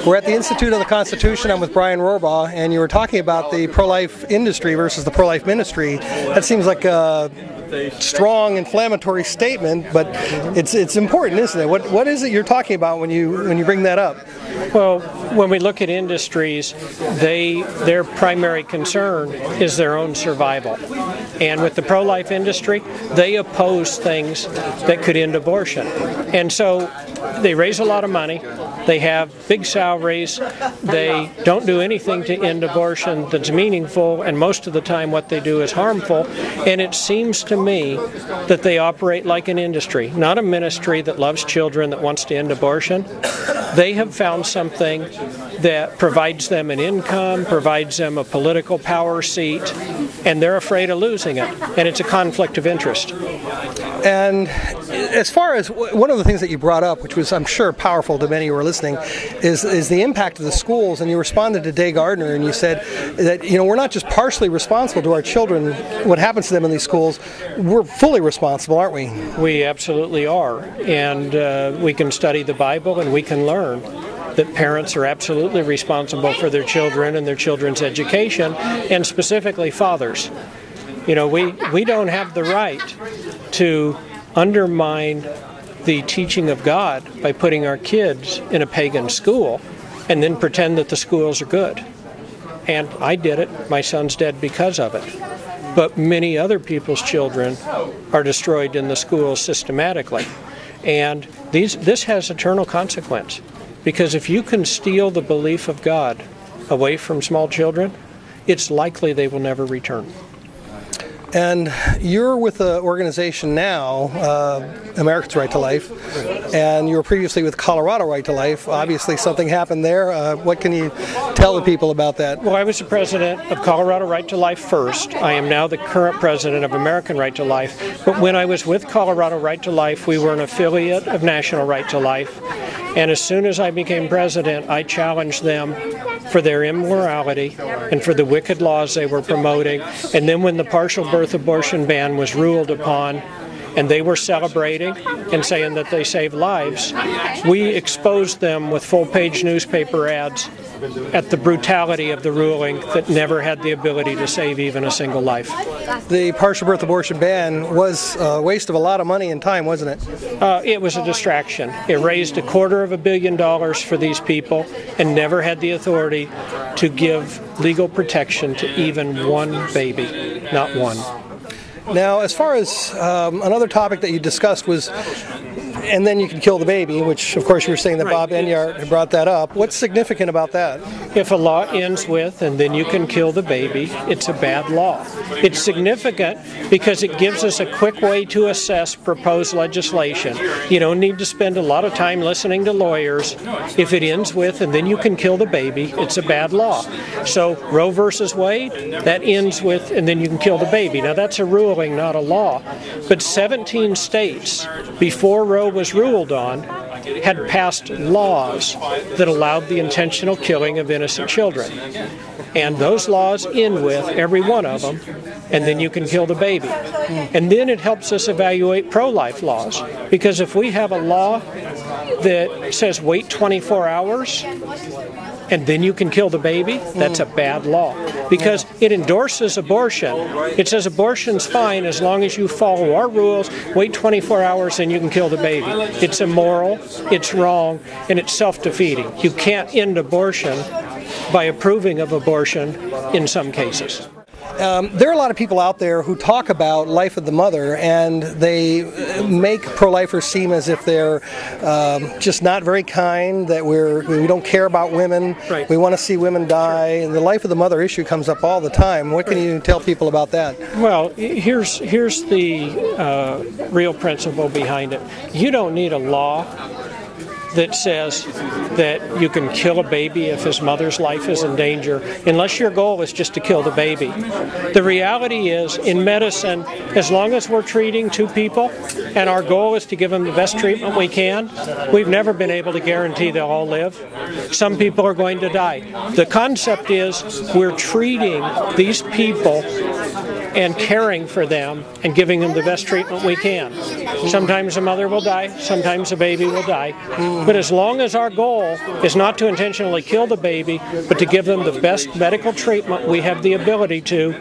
We're at the Institute of the Constitution. I'm with Brian Rohrbough, and you were talking about the pro-life industry versus the pro-life ministry. That seems like a strong, inflammatory statement, but it's important, isn't it? What is it you're talking about when you bring that up? Well, when we look at industries, their primary concern is their own survival. And with the pro-life industry, they oppose things that could end abortion. And so they raise a lot of money, they have big salaries, they don't do anything to end abortion that's meaningful, and most of the time what they do is harmful. And it seems to me that they operate like an industry, not a ministry that loves children, that wants to end abortion. They have found something that provides them an income, provides them a political power seat, and they're afraid of losing it. And it's a conflict of interest. And as far as one of the things that you brought up, which was, I'm sure, powerful to many who are listening, is the impact of the schools. And you responded to Day Gardner, and you said that we're not just partially responsible to our children, what happens to them in these schools, we're fully responsible, aren't we? We absolutely are. And we can study the Bible and we can learn that parents are absolutely responsible for their children and their children's education, and specifically fathers. We don't have the right to undermine the teaching of God by putting our kids in a pagan school and then pretend that the schools are good. And I did it. My son's dead because of it. But many other people's children are destroyed in the schools systematically. And this has eternal consequence. Because if you can steal the belief of God away from small children, it's likely they will never return. And you're with the organization now, Americans' Right to Life, and you were previously with Colorado Right to Life. Obviously something happened there. What can you tell the people about that? Well, I was the president of Colorado Right to Life first. I am now the current president of American Right to Life. But when I was with Colorado Right to Life, we were an affiliate of National Right to Life. And as soon as I became president, I challenged them for their immorality and for the wicked laws they were promoting. And then when the partial birth abortion ban was ruled upon, and they were celebrating and saying that they saved lives, we exposed them with full-page newspaper ads at the brutality of the ruling that never had the ability to save even a single life. The partial birth abortion ban was a waste of a lot of money and time, wasn't it? It was a distraction. It raised $250 million for these people and never had the authority to give legal protection to even one baby, not one. Now, as far as another topic that you discussed was, and then you can kill the baby, which of course you were saying that Bob Enyart had brought that up. What's significant about that? If a law ends with, and then you can kill the baby, it's a bad law. It's significant because it gives us a quick way to assess proposed legislation. You don't need to spend a lot of time listening to lawyers. If it ends with, and then you can kill the baby, it's a bad law. So Roe versus Wade, that ends with, and then you can kill the baby. Now that's a ruling, not a law. But 17 states, before Roe was ruled on, had passed laws that allowed the intentional killing of innocent children. And those laws end with, every one of them, and then you can kill the baby. And then it helps us evaluate pro-life laws. Because if we have a law that says wait 24 hours, and then you can kill the baby, that's a bad law. Because it endorses abortion. It says abortion's fine as long as you follow our rules, wait 24 hours and you can kill the baby. It's immoral, it's wrong, and it's self-defeating. You can't end abortion by approving of abortion in some cases. There are a lot of people out there who talk about life of the mother, and they make pro-lifers seem as if they're just not very kind, that we don't care about women, right. We want to see women die, and the life of the mother issue comes up all the time. What can you tell people about that? Well, here's the real principle behind it. You don't need a law that says that you can kill a baby if his mother's life is in danger, unless your goal is just to kill the baby. The reality is, in medicine, as long as we're treating two people and our goal is to give them the best treatment we can, we've never been able to guarantee they'll all live. Some people are going to die. The concept is we're treating these people and caring for them and giving them the best treatment we can. Sometimes a mother will die, sometimes a baby will die, but as long as our goal is not to intentionally kill the baby, but to give them the best medical treatment we have the ability to,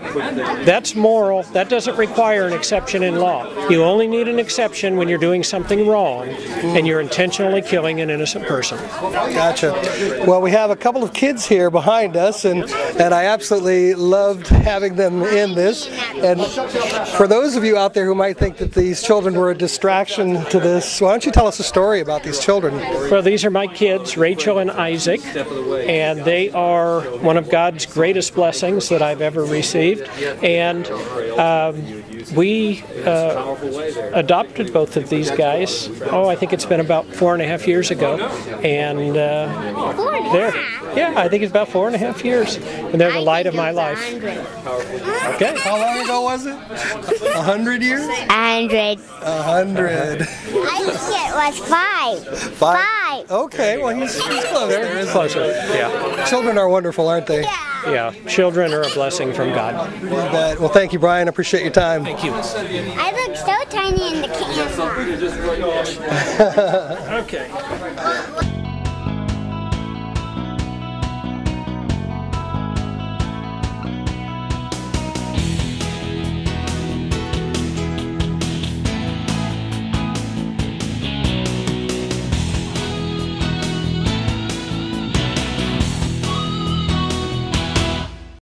that's moral. That doesn't require an exception in law. You only need an exception when you're doing something wrong and you're intentionally killing an innocent person. Gotcha. Well, we have a couple of kids here behind us, and I absolutely loved having them in this. And for those of you out there who might think that these children were a distraction to this, why don't you tell us a story about these children? Well, these are my kids, Rachel and Isaac, and they are one of God's greatest blessings that I've ever received. And we adopted both of these guys, I think it's been about 4.5 years ago. And I think it's about 4.5 years. And they're the light of my life. Okay. How long ago was it? 100 years? 100. 100. I think it was 5. 5. Okay, well he's closer. He's closer, yeah. Children are wonderful, aren't they? Yeah, children are a blessing from God. Well, thank you, Brian. I appreciate your time. Thank you. I look so tiny in the camera. Okay.